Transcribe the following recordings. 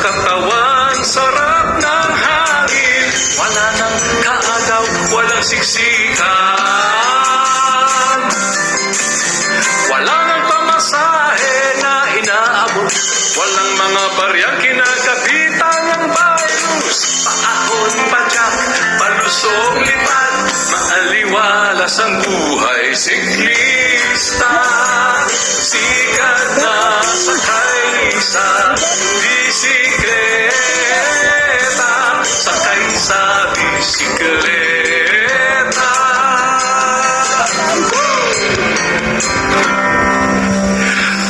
katawan, sarap ng hangin. Wala nang kaagaw, walang siksikan. Wala nang pamasahe na inaabot, walang mga baryang kinakapitan ng virus. Paahon, padyak, palusong lipad, maaliwalas ang buhay siklista. Sikat na sakay sa bisikleta, sakay sa bisikleta.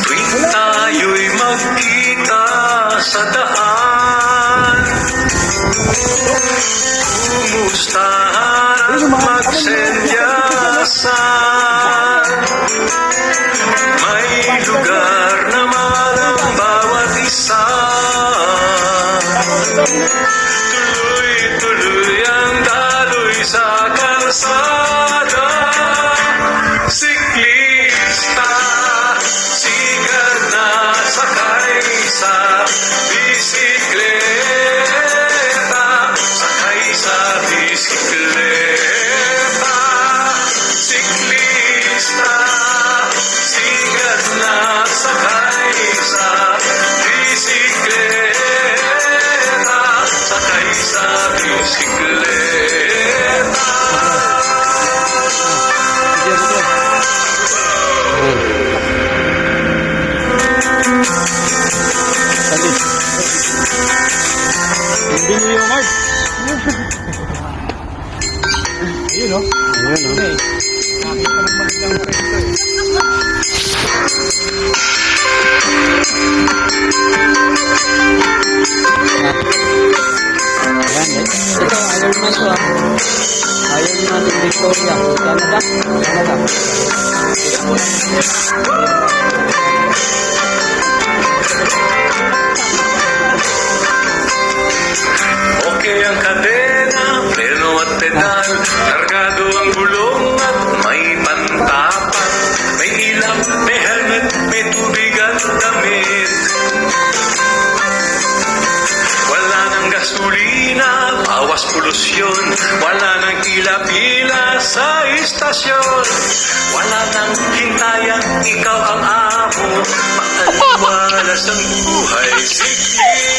Tuwing tayo'y magkita sa daan, kumustahan at magsendyasan. May lugar naman ang bawat isa. Tuloy-tuloy ang daloy sa kalsada. Siklista, sikat na sakay sa bisikleta, sakay sa bisikleta. Siklista, sikat na sakay sa bisikleta, sakay sa bisikleta. Binili mo, Mark. Ayun, no? Ayun, no? Nakita ng magandang presyo, Ayan, ito, ayaw naman ito, Ayaw naman yung Victoria. Canada? Canada. Okay ang kadena, preno at pedal, kargado ang gulong at may pantapan. May ilaw, may helmet, may tubig at damit. Wala nang gasolina, bawas polusyon. Wala nang pila-pila sa istasyon. Wala nang hintayan, ikaw ang amo. Maaliwalas ang buhay, sige.